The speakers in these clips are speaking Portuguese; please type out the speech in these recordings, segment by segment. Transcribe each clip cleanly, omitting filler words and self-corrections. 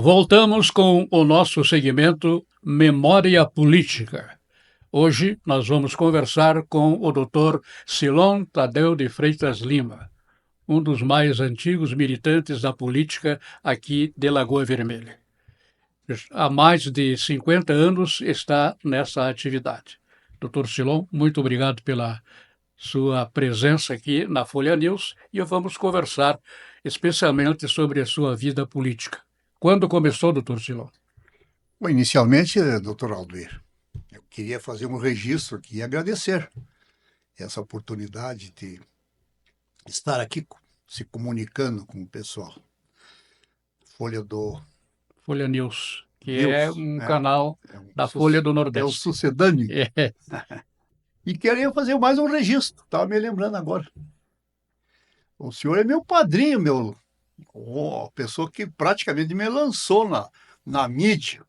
Voltamos com o nosso segmento Memória Política. Hoje nós vamos conversar com o Dr. Silon Tadeu de Freitas Lima, um dos mais antigos militantes da política aqui de Lagoa Vermelha. Há mais de 50 anos está nessa atividade. Dr. Silon, muito obrigado pela sua presença aqui na Folha News e vamos conversar especialmente sobre a sua vida política. Quando começou, doutor Silon? Bom, inicialmente, doutor Aldoir, eu queria fazer um registro aqui e agradecer essa oportunidade de estar aqui se comunicando com o pessoal. Folha News, que News, é um canal da Folha do Nordeste. É o sucedâneo. É. E queria fazer mais um registro, estava me lembrando agora. O senhor é meu padrinho, a pessoa que praticamente me lançou na mídia,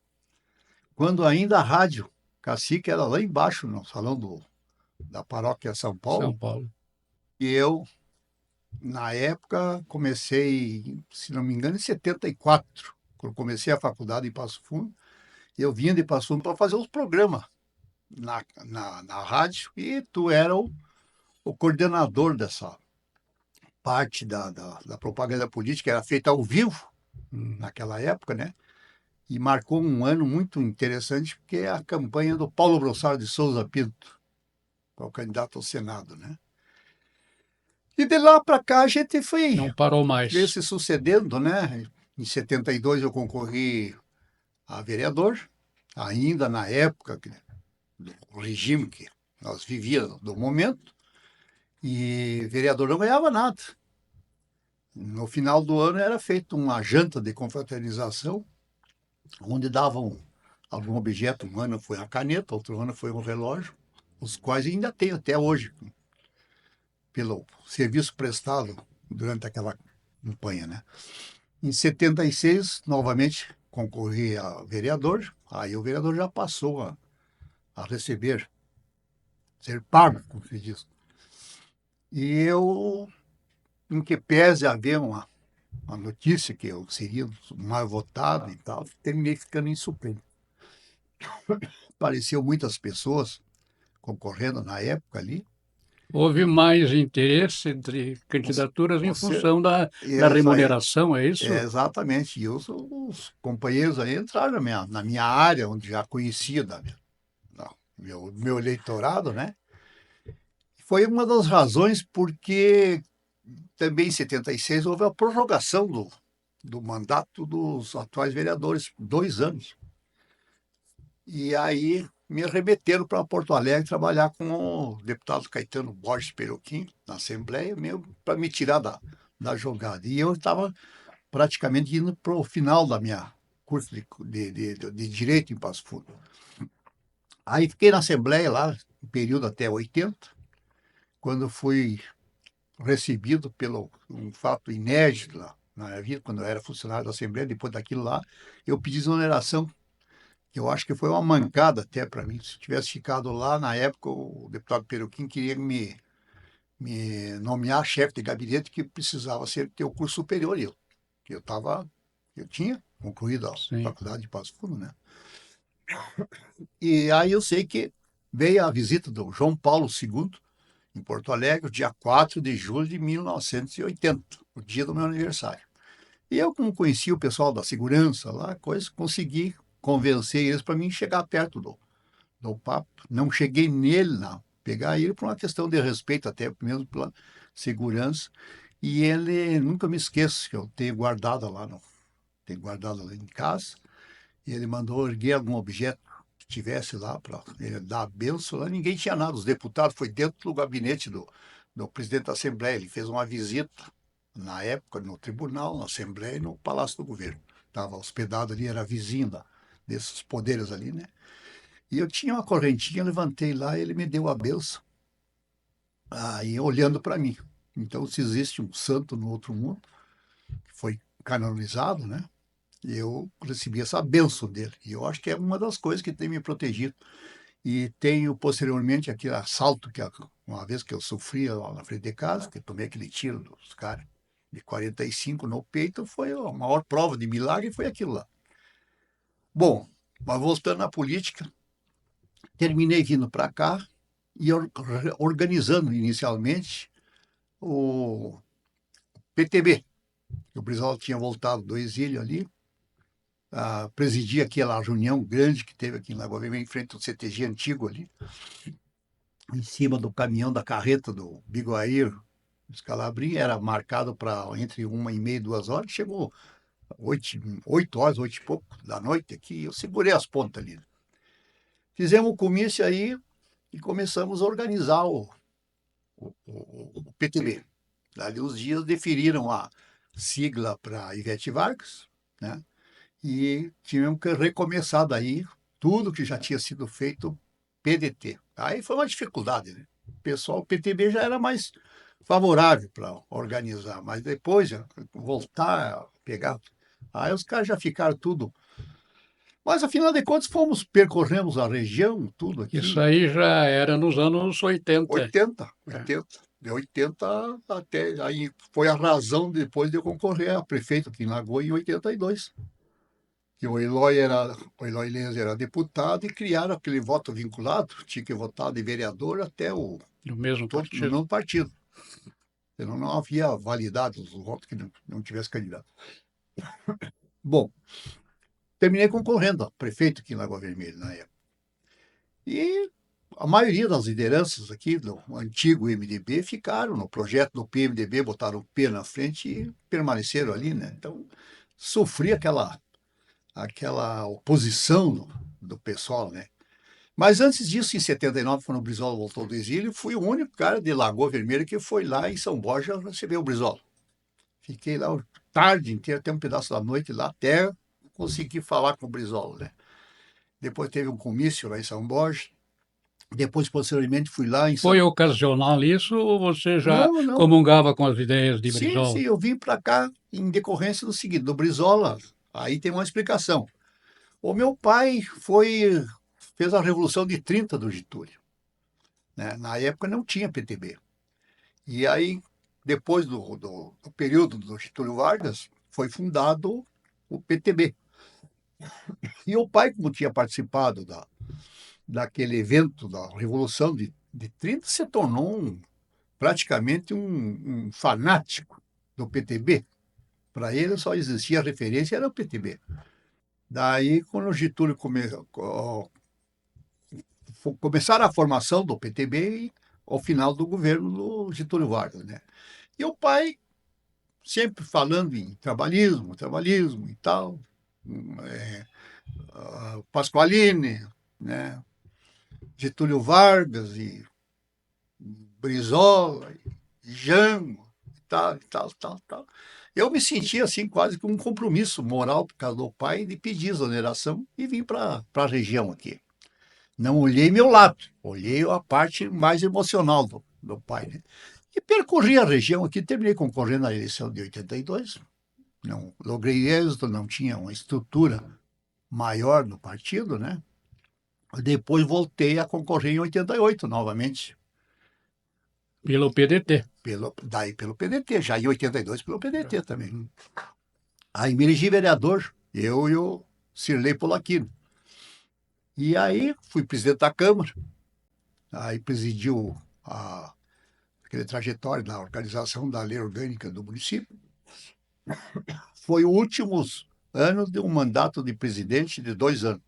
quando ainda a rádio Cacique era lá embaixo, no salão da paróquia São Paulo. São Paulo. E eu, na época, comecei, se não me engano, em 74, quando comecei a faculdade em Passo Fundo. Eu vinha de Passo Fundo para fazer os programas na rádio, e tu era o coordenador dessa parte da propaganda política, era feita ao vivo naquela época, né? E marcou um ano muito interessante, porque é a campanha do Paulo Brossard de Souza Pinto, para o candidato ao Senado, né? E de lá para cá a gente foi... Não parou mais. Veio se sucedendo, né? Em 72 eu concorri a vereador, ainda na época do regime que nós vivíamos do momento, e vereador não ganhava nada. No final do ano era feita uma janta de confraternização, onde davam algum objeto. Um ano foi uma caneta, outro ano foi um relógio, os quais ainda tenho até hoje, pelo serviço prestado durante aquela campanha, né? Em 76, novamente, concorri a vereador, aí o vereador já passou a receber, ser pago, como se diz. E eu, em que pese haver uma notícia que eu seria mais votado e tal, terminei ficando em Supremo. Apareceu muitas pessoas concorrendo na época ali. Houve mais interesse de candidaturas em função da remuneração, é isso? Exatamente. E os companheiros aí entraram na minha área, onde já conhecia meu eleitorado, né? Foi uma das razões porque também em 76 houve a prorrogação do mandato dos atuais vereadores, 2 anos. E aí me remeteram para Porto Alegre trabalhar com o deputado Caetano Borges Peroquim, na Assembleia, mesmo para me tirar da jogada. E eu estava praticamente indo para o final da minha curso de Direito em Passo Fundo. Aí fiquei na Assembleia lá, um período até 80, quando fui recebido pelo um fato inédito lá na minha vida, quando eu era funcionário da Assembleia. Depois daquilo lá, eu pedi exoneração, que eu acho que foi uma mancada até para mim. Se tivesse ficado lá, na época, o deputado Peroquim queria me nomear chefe de gabinete, que precisava ter o curso superior. Eu tinha concluído a faculdade de Passo Fundo, né? E aí eu sei que veio a visita do João Paulo II, em Porto Alegre, dia 4 de julho de 1980, o dia do meu aniversário. E eu, como conhecia o pessoal da segurança lá, consegui convencer eles para mim chegar perto do papo. Não cheguei nele, não. Pegar ele por uma questão de respeito, até mesmo pela segurança. E ele, nunca me esqueço, que eu tenho guardado lá em casa. E ele mandou erguer algum objeto que tivesse lá para ele dar a benção. Lá ninguém tinha nada. Os deputados foi dentro do gabinete do presidente da Assembleia. Ele fez uma visita, na época, no tribunal, na Assembleia e no Palácio do Governo. Estava hospedado ali, era vizinho desses poderes ali, né? E eu tinha uma correntinha, levantei lá e ele me deu a benção, aí olhando para mim. Então, se existe um santo no outro mundo, que foi canonizado, né? Eu recebi essa benção dele. E eu acho que é uma das coisas que tem me protegido. E tenho, posteriormente, aquele assalto, uma vez que eu sofri lá na frente de casa, que eu tomei aquele tiro dos caras de 45 no peito, foi a maior prova de milagre, foi aquilo lá. Bom, mas voltando à política, terminei vindo para cá e organizando inicialmente o PTB. O Brizola tinha voltado do exílio ali, presidia aquela reunião grande que teve aqui em Lagoa Vermelha, em frente ao CTG antigo ali, em cima do caminhão da carreta do Biguair, Scalabrini, era marcado para entre 1h30 e 2 horas, chegou 8 horas, 8 e pouco da noite aqui, eu segurei as pontas ali. Fizemos o comício aí e começamos a organizar o PTB. Dali os dias definiram a sigla para Ivete Vargas, né? E tivemos que recomeçar daí tudo que já tinha sido feito PDT. Aí foi uma dificuldade, né? O pessoal, o PTB já era mais favorável para organizar, mas depois voltar a pegar. Aí os caras já ficaram tudo. Mas afinal de contas, fomos, percorremos a região, tudo Isso aqui, aí já era nos anos 80. 80, É. 80. De 80 até. Aí foi a razão depois de eu concorrer a prefeito aqui em Lagoa em 82. Que o Eloy Lenz era deputado e criaram aquele voto vinculado, tinha que votar de vereador até Do mesmo todo, no partido. mesmo partido. Senão não havia validade os votos que não tivesse candidato. Bom, terminei concorrendo a prefeito aqui em Lagoa Vermelha na época. E a maioria das lideranças aqui do antigo MDB ficaram no projeto do PMDB, botaram o P na frente e permaneceram ali, né? Então, sofri aquela oposição do pessoal, né? Mas antes disso, em 79, quando o Brizola voltou do exílio, fui o único cara de Lagoa Vermelha que foi lá em São Borja receber o Brizola. Fiquei lá a tarde inteira, até um pedaço da noite lá, até conseguir falar com o Brizola, né? Depois teve um comício lá em São Borja. Depois, posteriormente, fui lá em São... Foi ocasional isso ou você já Não, não. comungava com as ideias de Sim, sim, Brizola? eu vim para cá em decorrência do seguinte, do Brizola, aí tem uma explicação. O meu pai fez a Revolução de 30 do Getúlio, né? Na época não tinha PTB. E aí, depois do período do Getúlio Vargas, foi fundado o PTB. E o pai, como tinha participado daquele evento da Revolução de 30, se tornou praticamente um fanático do PTB. Para ele só existia referência, era o PTB. Daí, quando o Getúlio começaram a formação do PTB e ao final do governo do Getúlio Vargas, né? E o pai sempre falando em trabalhismo, trabalhismo e tal, Pasqualini, né? Getúlio Vargas e Brizola, e Jango, e tal, e tal, tal, tal. Eu me senti assim quase com um compromisso moral por causa do pai de pedir exoneração e vim para a região aqui. Não olhei meu lado, olhei a parte mais emocional do pai, né? E percorri a região aqui, terminei concorrendo na eleição de 82, não logrei êxito, não tinha uma estrutura maior no partido, né? Depois voltei a concorrer em 88 novamente, Pelo PDT. daí pelo PDT, já em 82 pelo PDT também. Aí me elegi vereador, eu e o Cirlei Polaquino. E aí fui presidente da Câmara, aí presidiu aquele trajetório da organização da lei orgânica do município. Foi o últimos anos de um mandato de presidente de 2 anos.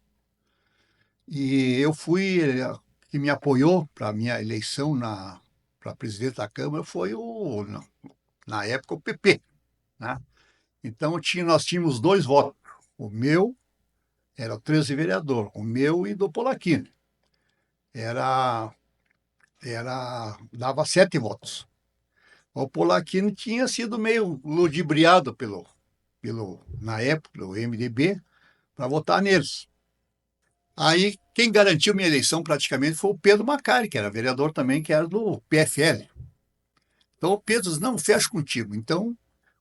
E eu fui, que me apoiou para a minha eleição para presidente da Câmara foi na época, o PP, né? Então nós tínhamos 2 votos. O meu era o 13 vereador, o meu e do Polaquino. Dava 7 votos. O Polaquino tinha sido meio ludibriado na época, do MDB, para votar neles. Aí, quem garantiu minha eleição praticamente foi o Pedro Macari, que era vereador também, que era do PFL. Então, o Pedro disse, não, fecho contigo. Então,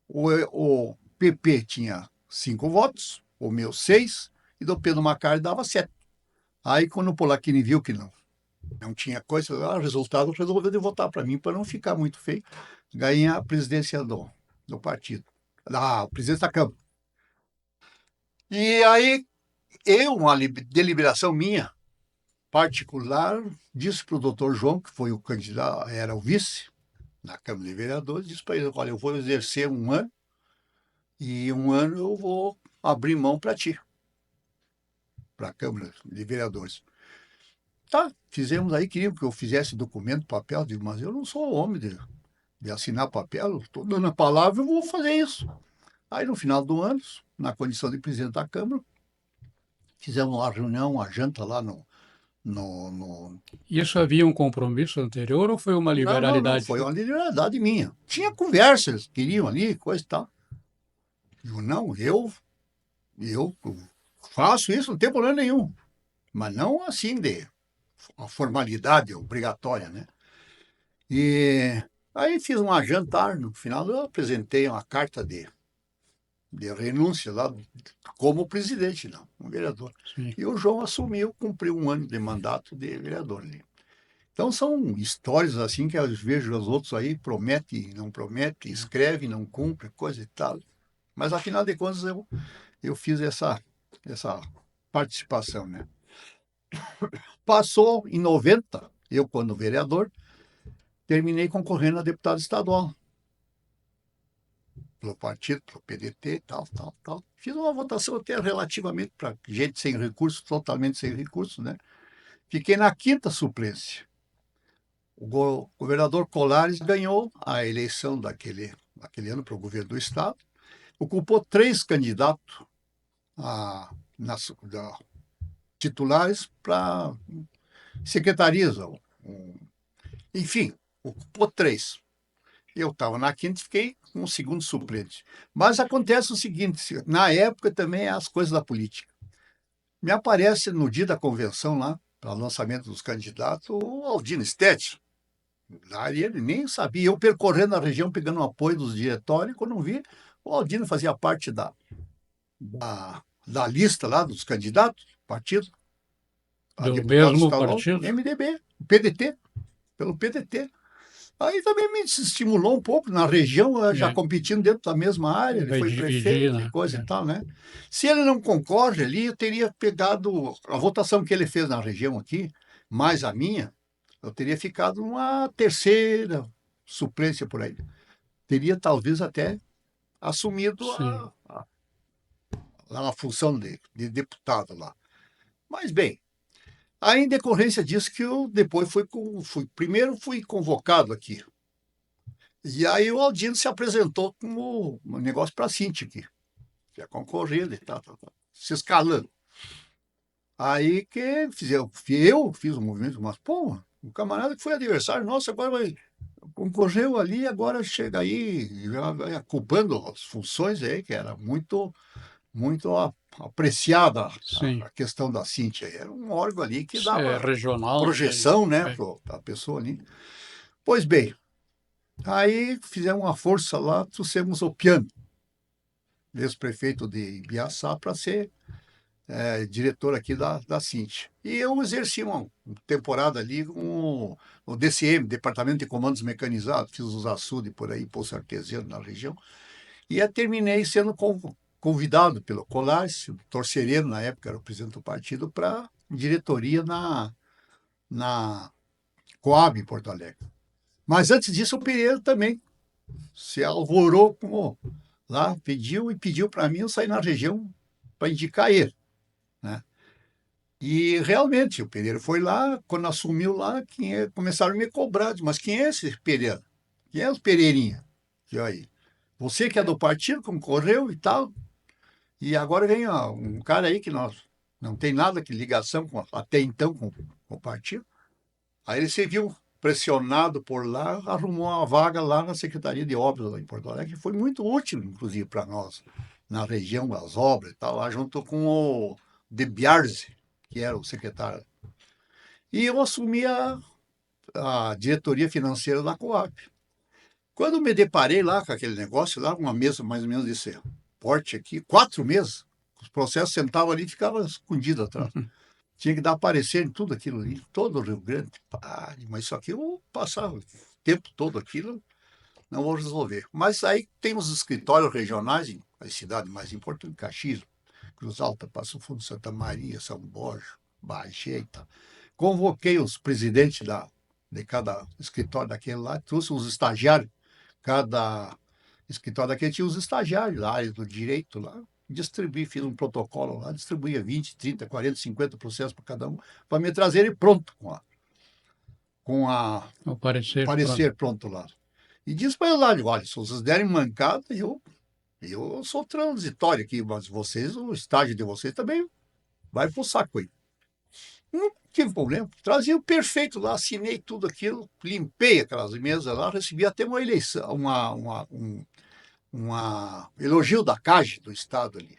o PP tinha 5 votos, o meu 6, e do Pedro Macari dava 7. Aí, quando o Polaquini viu que não tinha coisa, o resultado resolveu de votar para mim, para não ficar muito feio, ganhei a presidência do partido, a presidência da Câmara. E aí uma deliberação minha, particular, disse para o doutor João, que foi o candidato, era o vice na Câmara de Vereadores, disse para ele, olha, eu vou exercer 1 ano, e 1 ano eu vou abrir mão para ti, para a Câmara de Vereadores. Tá, fizemos aí, queriam que eu fizesse documento, papel, digo, mas eu não sou homem de assinar papel, estou dando a palavra, eu vou fazer isso. Aí, no final do ano, na condição de presidente da Câmara, fizemos uma reunião, uma janta lá no... Isso havia um compromisso anterior ou foi uma Não, não, não, liberalidade? foi uma liberdade minha. Tinha conversas, queriam ali, coisa e tal. Eu, não, eu faço isso, não tem problema nenhum. Mas não assim de uma formalidade obrigatória, né? E aí fiz um jantar, no final eu apresentei uma carta de renúncia lá como presidente, não, como vereador. Sim. E o João assumiu, cumpriu 1 ano de mandato de vereador ali. Então são histórias assim que eu vejo os outros aí, promete, não promete, escreve, não cumpre, coisa e tal. Mas afinal de contas eu fiz essa participação, né? Passou em 90, eu quando vereador, terminei concorrendo a deputado estadual. Pelo partido, pelo PDT, tal, tal, tal. Fiz uma votação até relativamente para gente sem recursos, totalmente sem recursos, né? Fiquei na 5ª suplência. O governador Colares ganhou a eleição daquele ano para o governo do Estado, ocupou 3 candidatos titulares para secretarias. Enfim, ocupou 3. Eu estava na 5ª e fiquei com o 2º suplente. Mas acontece o seguinte, na época também as coisas da política. Me aparece no dia da convenção lá, para o lançamento dos candidatos, o Aldino Stett. Lá ele nem sabia. Eu percorrendo a região, pegando o apoio dos diretórios, quando eu vi, o Aldino fazia parte da lista lá dos candidatos, partido, a Do deputado mesmo estadual, partido? MDB, PDT, pelo PDT. Aí também me estimulou um pouco na região, já É, competindo dentro da mesma área, ele vai foi dividir, prefeito e né? coisa e É. tal, né? Se ele não concorre ali, eu teria pegado a votação que ele fez na região aqui, mais a minha, eu teria ficado uma 3ª suplência por aí. Teria talvez até assumido Sim. a função de deputado lá. Mas bem, aí em decorrência disso que eu depois primeiro fui convocado aqui. E aí o Aldino se apresentou como um negócio para a Cinti aqui, que é concorrido e tal, tal, tal, se escalando. Aí que eu fiz um movimento, mas, pô, o camarada que foi adversário nosso agora concorreu ali, agora chega aí, já vai ocupando as funções aí, que era muito apreciada Sim. a questão da Cinti. Era um órgão ali que É dava regional, né? projeção, né, É. para a pessoa ali. Pois bem, aí fizemos uma força lá, trouxemos o Piano, ex-prefeito de Ibiaçá, para ser diretor aqui da Cinti. E eu exerci uma temporada ali com o DCM, Departamento de Comandos Mecanizados, fiz os açudes por aí, Poço Artesiano na região, e terminei sendo convidado pelo Colares, o Torcereno, na época era o presidente do partido, para diretoria na Coab, em Porto Alegre. Mas antes disso, o Pereira também se alvorou lá, pediu para mim eu sair na região para indicar ele, né? E realmente, o Pereira foi lá, quando assumiu lá, começaram a me cobrar, mas quem é esse Pereira? Quem é o Pereirinha? E aí, você que é do partido, concorreu e tal, e agora vem um cara aí que nós não tem nada de ligação até então com o partido. Aí ele se viu pressionado por lá, arrumou uma vaga lá na Secretaria de Obras lá em Porto Alegre, que foi muito útil, inclusive, para nós, na região, as obras e tal, lá junto com o De Biase, que era o secretário. E eu assumi a diretoria financeira da Coab. Quando me deparei lá com aquele negócio, lá, uma mesa mais ou menos desse porte aqui, 4 meses, os processos sentavam ali e ficavam escondidos atrás. Tinha que dar parecer em tudo aquilo ali, todo o Rio Grande. Mas isso aqui eu vou passar o tempo todo aquilo, não vou resolver. Mas aí tem os escritórios regionais, em as cidades mais importantes, Caxias, Cruz Alta, Passo Fundo, Santa Maria, São Borja, Bagé e tal. Convoquei os presidentes de cada escritório daquele lá, trouxe os estagiários, cada escritório daquele tinha os estagiários da área do direito lá, distribuí, fiz um protocolo lá, distribuía 20, 30, 40, 50 processos para cada um, para me trazer ele pronto, O o parecer, pronto. parecer pronto lá. E disse para eles lá, digo, olha, se vocês derem mancada, eu sou transitório aqui, mas vocês, o estágio de vocês também vai pro saco aí. Não tive problema. Trazia o perfeito lá, assinei tudo aquilo, limpei aquelas mesas lá, recebi até uma eleição, uma elogio da CAGE do Estado ali,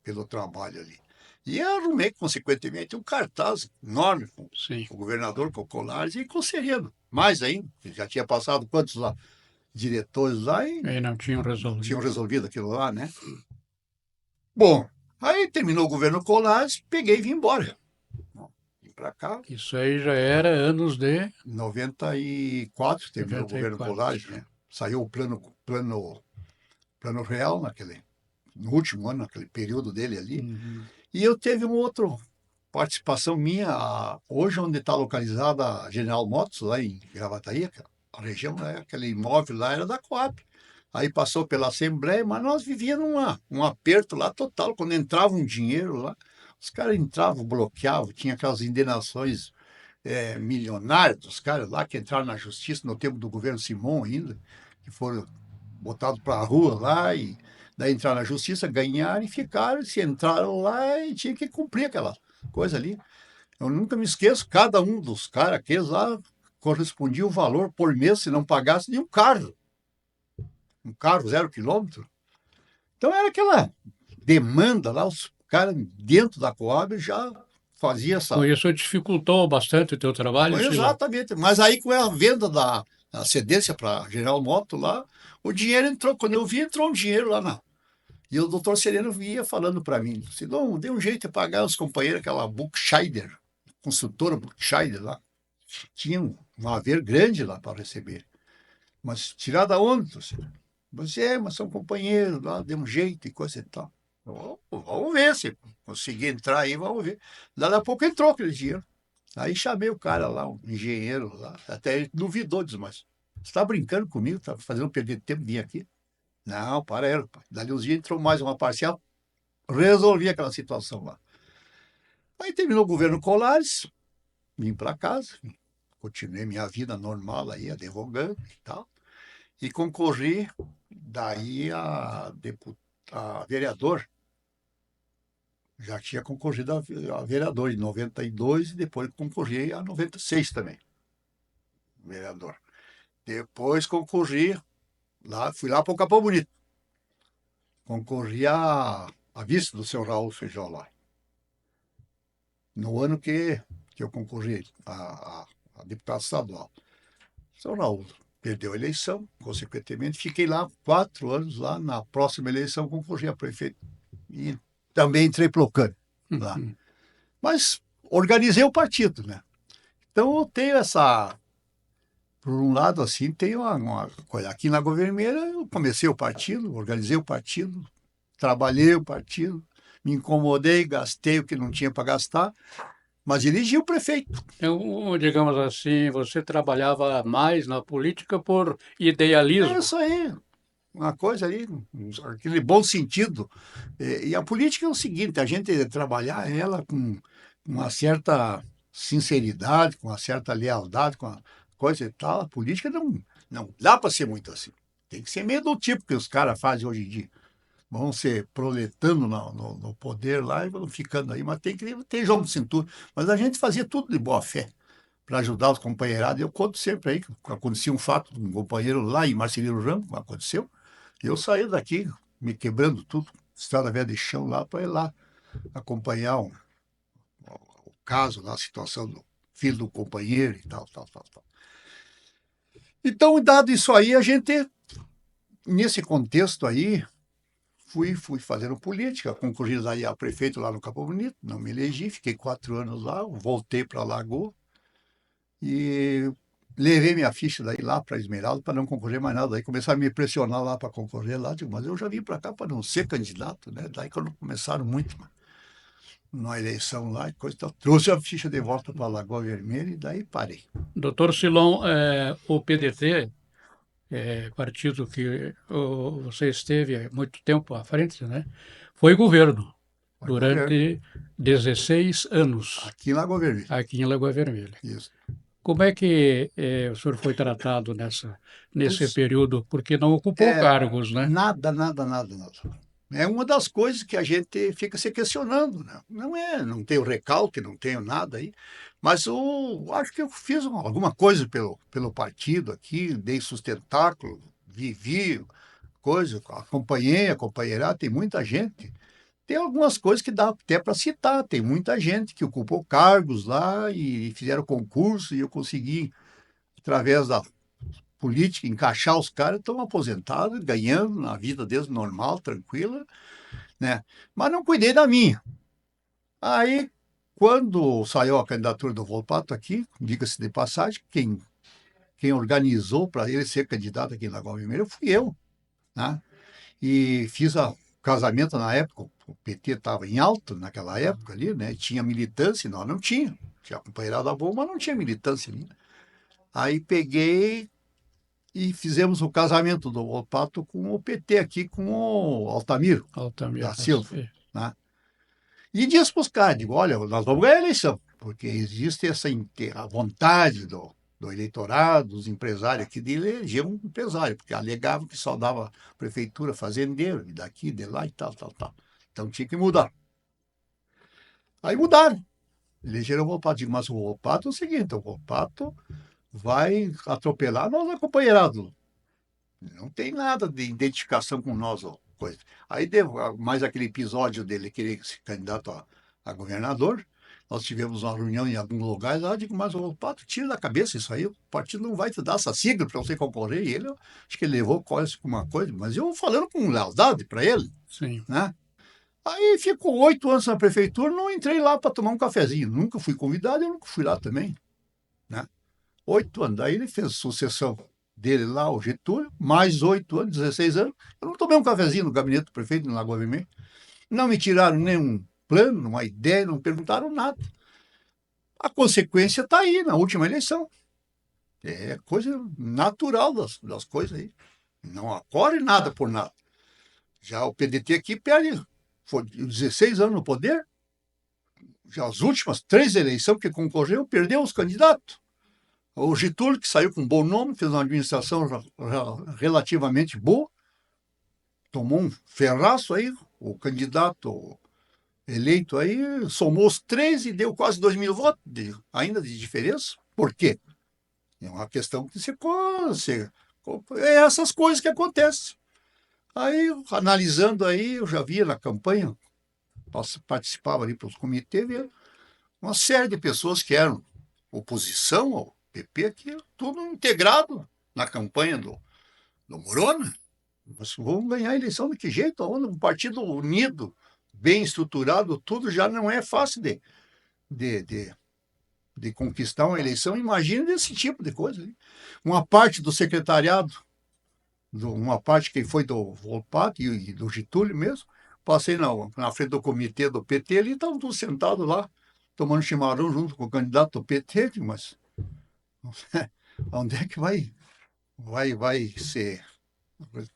pelo trabalho ali. E eu arrumei, consequentemente, um cartaz enorme com Sim. o governador, com o Colares e com o Sereno. Mais ainda, já tinha passado quantos lá? Diretores lá e E não tinham resolvido. tinham resolvido aquilo lá, né? Bom, aí terminou o governo Colares, peguei e vim embora. Vim para cá. Isso aí já era anos de 94 terminou o governo 94. Colares, né? Saiu o plano real no último ano, naquele período dele ali. Uhum. E eu teve uma outra participação minha, hoje onde está localizada a General Motors, lá em Gravataí, a região, né? Aquele imóvel lá era da Coab. Aí passou pela Assembleia, mas nós vivíamos um aperto lá total. Quando entrava um dinheiro lá, os caras entravam, bloqueavam, tinha aquelas indenações milionárias dos caras lá que entraram na justiça no tempo do governo Simão ainda, que foram botados para a rua lá e daí entraram na justiça, ganharam e ficaram, se entraram lá e tinha que cumprir aquela coisa ali. Eu nunca me esqueço, cada um dos caras, aqueles lá, correspondia o valor por mês, se não pagasse, de um carro 0 quilômetro. Então era aquela demanda lá, os caras dentro da Coab já faziam essa. Com isso dificultou bastante o teu trabalho, Silão? Exatamente, mas aí com a venda a cedência para General Motors lá, o dinheiro entrou, quando eu vi, entrou um dinheiro lá E o doutor Sereno vinha falando para mim, Silão, dê um jeito de pagar os companheiros, aquela Bookscheider, construtora Bookscheider lá, tinha um haver grande lá para receber. Mas tirar da onde, doutor Sereno? Mas são companheiros lá, dê um jeito e coisa e tal. Vamos ver se conseguir entrar aí, vamos ver. Daí a pouco entrou aquele dinheiro. Aí chamei o cara lá, um engenheiro lá, até ele duvidou, disse, mas você está brincando comigo, está fazendo perder tempo de vir aqui? Não, para aí, pai. Dali uns dias entrou mais uma parcial, resolvi aquela situação lá. Aí terminou o governo Colares, vim para casa, continuei minha vida normal aí, advogando e tal, e concorri daí a vereador. Já tinha concorrido a vereador em 92 e depois concorri a 96 também, vereador. Depois concorri fui lá para o Capão Bonito. Concorri a vice do seu Raul Feijó lá. No ano que eu concorri a deputado estadual. O seu Raul perdeu a eleição, consequentemente, fiquei lá 4 anos lá. Na próxima eleição, concorri a prefeito. E também entrei pro CAN lá. Uhum. Mas organizei o partido, né? Então eu tenho por um lado, assim, tem uma coisa. Aqui na Governeira, eu comecei o partido, organizei o partido, trabalhei o partido, me incomodei, gastei o que não tinha para gastar, mas dirigi o prefeito. Então, digamos assim, você trabalhava mais na política por É idealismo. isso aí, uma coisa ali, aquele bom sentido. E a política é o seguinte, a gente trabalhar ela com uma certa sinceridade, com uma certa lealdade, com a coisa e tal, a política não dá para ser muito assim. Tem que ser meio do tipo que os caras fazem hoje em dia. Vão se proletando no poder lá e vão ficando aí, mas tem que ter jogo de cintura. Mas a gente fazia tudo de boa fé para ajudar os companheirados. Eu conto sempre aí que acontecia um fato com um companheiro lá em Marcelino Ramos, aconteceu, e eu saí daqui me quebrando tudo, estrada velha de chão lá, para ir lá acompanhar o caso, a situação do filho do companheiro e tal, tal, tal, tal. Então, dado isso aí, a gente, nesse contexto aí, fui fazendo política, concorri aí a prefeito lá no Capão Bonito, não me elegi, fiquei 4 anos lá, voltei para Lagoa e levei minha ficha daí lá para Esmeralda para não concorrer mais nada. Aí começaram a me pressionar lá para concorrer lá. Digo, mas eu já vim para cá para não ser candidato, né? Daí quando começaram muito na eleição lá, e coisa e tal, trouxe a ficha de volta para Lagoa Vermelha e daí parei. Doutor Silon, o PDT, partido que você esteve há muito tempo à frente, né? Foi governo Foi governo. durante 16 anos Aqui em Lagoa Vermelha. aqui em Lagoa Vermelha. Isso. Como é que o senhor foi tratado nesse Putz, período? Porque não ocupou é, cargos, né? nada, nada, nada, nada. É uma das coisas que a gente fica se questionando, né? Não tenho recalque, não tenho nada aí, mas eu acho que eu fiz alguma coisa pelo partido aqui, dei sustentáculo, vivi coisa, acompanhei, acompanhará, tem muita gente. Tem algumas coisas que dá até para citar, tem muita gente que ocupou cargos lá e fizeram concurso e eu consegui, através da política, encaixar os caras, estão aposentados, ganhando na vida deles normal, tranquila, né? Mas não cuidei da minha. Aí, quando saiu a candidatura do Volpato aqui, diga-se de passagem, quem organizou para ele ser candidato aqui em Lagoa Vermelha fui eu, né? E fiz o casamento na época, o PT estava em alta naquela época ali, né? Tinha militância, nós não tinha. Tinha companheirada boa, mas não tinha militância ali. Aí peguei e fizemos o casamento do Volpato com o PT aqui, com o Altamiro Altamira da da Silva, Silva. né? E disse para os caras, digo, olha, nós vamos ganhar a eleição, porque existe a vontade do eleitorado, dos empresários aqui, de eleger um empresário, porque alegavam que só dava prefeitura fazendeiro, e daqui, de lá e tal, tal, tal. Então tinha que mudar. Aí mudaram. Elegeram o Volpato. Digo, mas o Volpato é o seguinte, o Volpato vai atropelar nós acompanheirados. Não tem nada de identificação com nós, ó, coisa. Aí deu mais aquele episódio dele querer se candidato a governador. Nós tivemos uma reunião em alguns lugares lá, digo, mas o Pato, tira da cabeça isso aí, o partido não vai te dar essa sigla para você concorrer. E ele, acho que ele levou quase uma coisa, mas eu falando com lealdade para ele, Sim. né? Aí ficou 8 anos na prefeitura, não entrei lá para tomar um cafezinho. Nunca fui convidado, eu nunca fui lá também, né? 8 anos. Daí ele fez sucessão dele lá, o Getúlio, mais 8 anos, 16 anos. Eu não tomei um cafezinho no gabinete do prefeito, em Lagoa Vermelha. Não me tiraram nenhum plano, uma ideia, não perguntaram nada. A consequência está aí, na última eleição. É coisa natural das coisas aí. Não ocorre nada por nada. Já o PDT aqui perde, foi 16 anos no poder, já as últimas 3 eleições que concorreu, perdeu os candidatos. O Getúlio, que saiu com um bom nome, fez uma administração relativamente boa, tomou um ferraço aí, o candidato eleito aí somou os 13 e deu quase 2.000 votos, ainda de diferença. Por quê? É uma questão que é essas coisas que acontecem. Aí, analisando aí, eu já via na campanha, participava ali pelos comitês, via uma série de pessoas que eram oposição ao PP, que tudo integrado na campanha do Morona. Mas vamos ganhar a eleição de que jeito? Onde um partido unido, bem estruturado, tudo já não é fácil de, de, de conquistar uma eleição. Imagine desse tipo de coisa. Uma parte do secretariado, uma parte que foi do Volpato e do Getúlio mesmo, passei na frente do comitê do PT ali, estavam todos sentados lá, tomando chimarrão junto com o candidato do PT, mas onde é que vai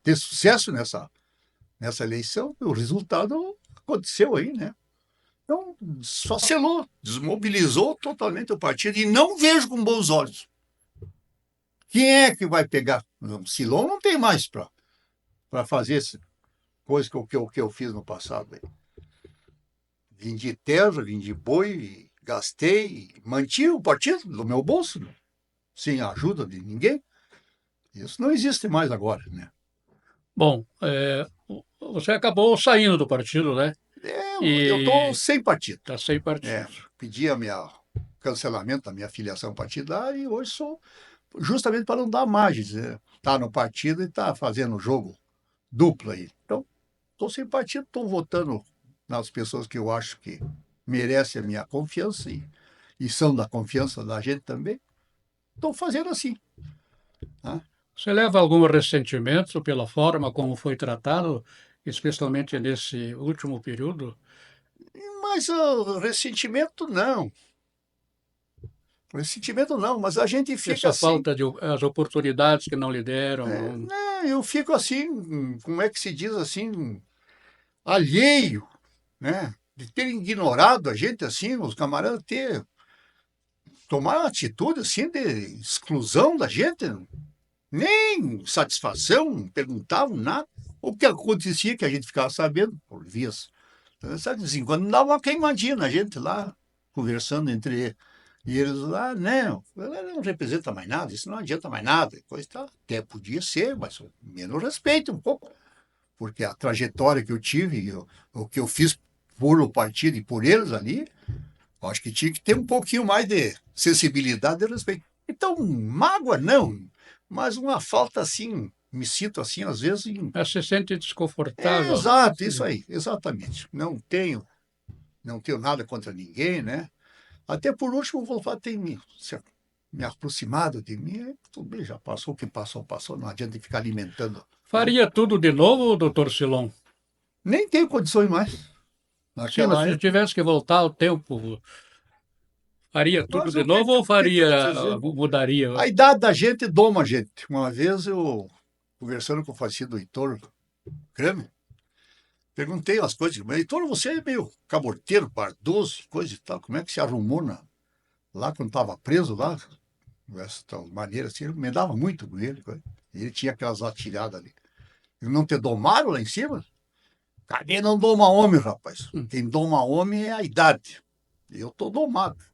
ter sucesso nessa eleição? O resultado aconteceu aí, né? Então, só selou, desmobilizou totalmente o partido e não vejo com bons olhos. Quem é que vai pegar? O Silon não tem mais para fazer essa coisa que eu fiz no passado. Aí. Vendi terra, vendi boi, gastei, mantive o partido do meu bolso, sem a ajuda de ninguém. Isso não existe mais agora, né? Bom, você acabou saindo do partido, né? Eu estou E sem partido. está sem É, partido. pedi cancelamento da minha filiação partidária e hoje sou justamente para não dar margens. Né? Tá no partido e está fazendo jogo duplo aí. Então, estou sem partido, estou votando nas pessoas que eu acho que merecem a minha confiança e são da confiança da gente também. estou fazendo assim. Né? Você leva algum ressentimento pela forma como foi tratado, especialmente nesse último período? Mas ressentimento não. Ressentimento não, mas a gente fica Essa assim. falta de as oportunidades que não lhe deram, não... Né, eu fico assim, como é que se diz assim, alheio, né? De terem ignorado a gente assim, os camaradas ter tomar uma atitude assim de exclusão da gente, nem satisfação, não perguntavam nada. O que acontecia que a gente ficava sabendo por vias. Sabe, de vez em quando dava uma queimadinha na gente lá, conversando entre e eles lá, não, ela não representa mais nada, isso não adianta mais nada, coisa e tal. Até podia ser, mas menos respeito um pouco, porque a trajetória que eu tive, o que eu fiz por o partido e por eles ali, eu acho que tinha que ter um pouquinho mais de sensibilidade e respeito. Então, mágoa não, mas uma falta assim, me sinto assim, às vezes. Mas se sente desconfortável. Exato, isso aí, exatamente. Não tenho nada contra ninguém, né? Até por último, o Volpato tem me aproximado de mim, tudo bem, já passou o que passou, passou, não adianta ficar alimentando. Né? Faria tudo de novo, doutor Silon? Nem tenho condições mais. Sim, mas Naquela se época, tivesse que voltar ao tempo, faria tudo mas de o que, novo ou o que que eu vou faria, fazer? mudaria? A idade da gente doma a gente. Uma vez eu, conversando com o falecido Heitor Kramer, perguntei umas coisas, mas Heitor, você é meio caborteiro, bardoso, coisa e tal, como é que se arrumou lá quando estava preso lá? Dessa tal maneira assim, eu me dava muito com ele. Coisa. Ele tinha aquelas atiradas ali. E não te domaram lá em cima? Cadê não doma homem, rapaz? Hum. Quem doma homem é a idade. Eu estou domado.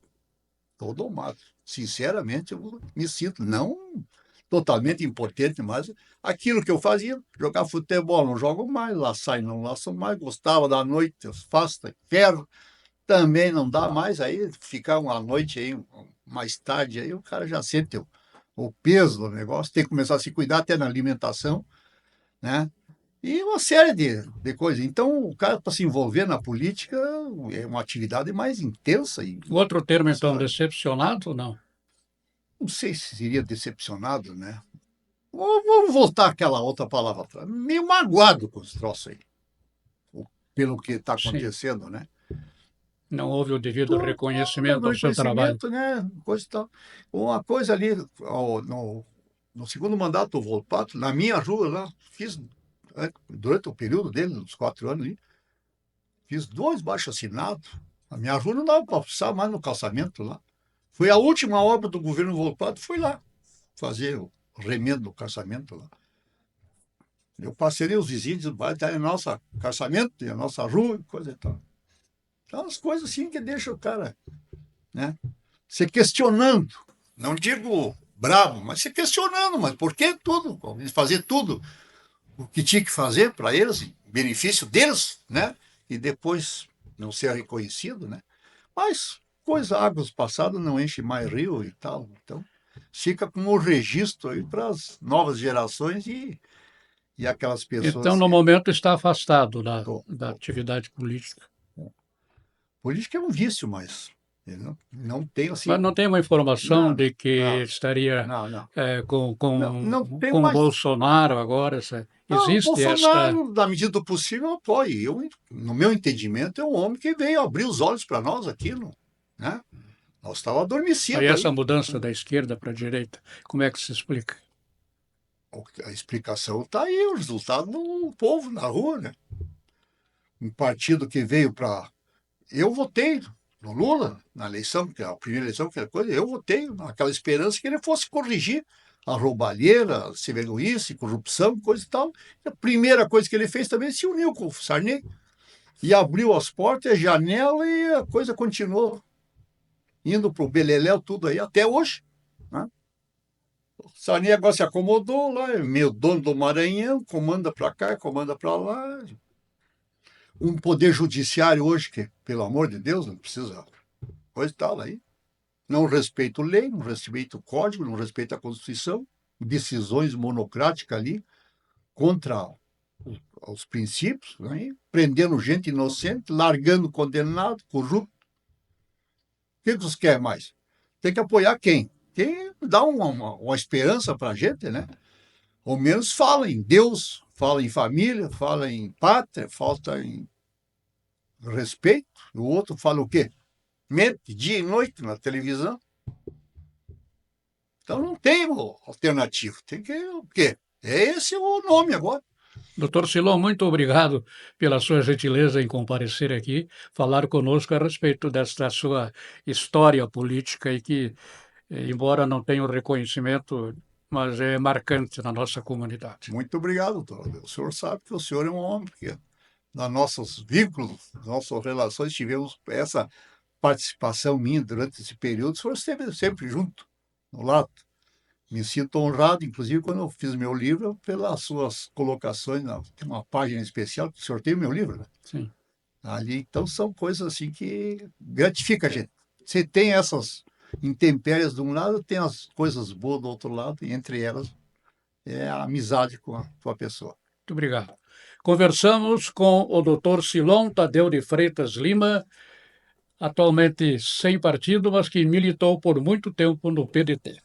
Estou domado. Sinceramente, eu me sinto não totalmente impotente, mas aquilo que eu fazia, jogar futebol, não jogo mais, laçar e não laço mais, gostava da noite, fasta, ferro, também não dá mais, aí ficar uma noite aí, mais tarde, aí o cara já sente o peso do negócio, tem que começar a se cuidar até na alimentação, né? E uma série de coisas. Então, o cara, para se envolver na política, é uma atividade mais intensa e, O outro termo, então, sabe, decepcionado, não? não sei se seria decepcionado, né? Vamos voltar àquela outra palavra atrás. Meio magoado com os troços aí, pelo que está Sim. acontecendo, né? Não houve o devido Tô reconhecimento dando ao seu trabalho. reconhecimento, né? Coisa e tal. Uma coisa ali, no segundo mandato do Volpato, na minha rua lá, fiz, durante o período dele, uns 4 anos ali, fiz 2 baixo-assinados. A minha rua não dava para passar mais no calçamento lá. Foi a última obra do governo Volpato, fui lá fazer o remendo do calçamento lá. Eu passei os vizinhos, vai estar em nosso calçamento, em nossa rua, coisa e tal. Então, as coisas assim que deixam o cara, né? Se questionando. Não digo bravo, mas se questionando, mas por que tudo? Fazer tudo o que tinha que fazer para eles, em benefício deles, né? E depois não ser reconhecido, né? Mas coisa, águas passadas não enche mais rio e tal. Então, fica como um registro aí para as novas gerações e aquelas Então, pessoas no que. momento, está afastado Tô, da tô. atividade política. Política é um vício, mas eu não tenho Mas assim. não tem uma informação Não, de que não, estaria não, não. Não tenho com o mais. Bolsonaro agora. Não, o Existe esta. Bolsonaro, na medida do possível, apoia. Eu, no meu entendimento, é um homem que veio abrir os olhos para nós aqui, né? Nós estávamos Aí adormecidos essa aí. mudança da esquerda para a direita, como é que se explica? A explicação está aí, o resultado do povo na rua, né? Um partido que veio para. Eu votei no Lula, na eleição, que é a primeira eleição, que é coisa, eu votei naquela esperança que ele fosse corrigir a roubalheira, a servenguice, corrupção, coisa e tal. E a primeira coisa que ele fez também se uniu com o Sarney e abriu as portas, a janela e a coisa continuou indo para o beleléu tudo aí até hoje. Né? O Sarney agora se acomodou lá, é meio dono do Maranhão, comanda para cá, comanda para lá. Um poder judiciário hoje que, pelo amor de Deus, não precisa coisa e tal aí. Não respeita a lei, não respeita o código, não respeita a Constituição, decisões monocráticas ali contra os princípios, né? Prendendo gente inocente, largando condenado, corrupto. O que vocês querem mais? Tem que apoiar quem? que dá uma esperança para a gente, né? Ao menos fala em Deus, fala em família, fala em pátria, fala em respeito. O outro fala o quê? Mente dia e noite na televisão. Então não tem alternativa. Tem que o quê? É esse o nome agora. Doutor Silon, muito obrigado pela sua gentileza em comparecer aqui, falar conosco a respeito desta sua história política e que, embora não tenha o reconhecimento, mas é marcante na nossa comunidade. Muito obrigado, doutor. O senhor sabe que o senhor é um homem que, nos nossos vínculos, nas nossas relações, tivemos essa participação minha durante esse período. O senhor esteve sempre junto, no lado. Me sinto honrado, inclusive, quando eu fiz meu livro, pelas suas colocações. Tem uma página especial que o senhor tem o meu livro, né? Sim. Ali, então, são coisas assim que gratificam a gente. Você tem essas intempéries de um lado, tem as coisas boas do outro lado, e entre elas é a amizade com a pessoa. Muito obrigado. Conversamos com o Dr. Silon Tadeu de Freitas Lima, atualmente sem partido, mas que militou por muito tempo no PDT.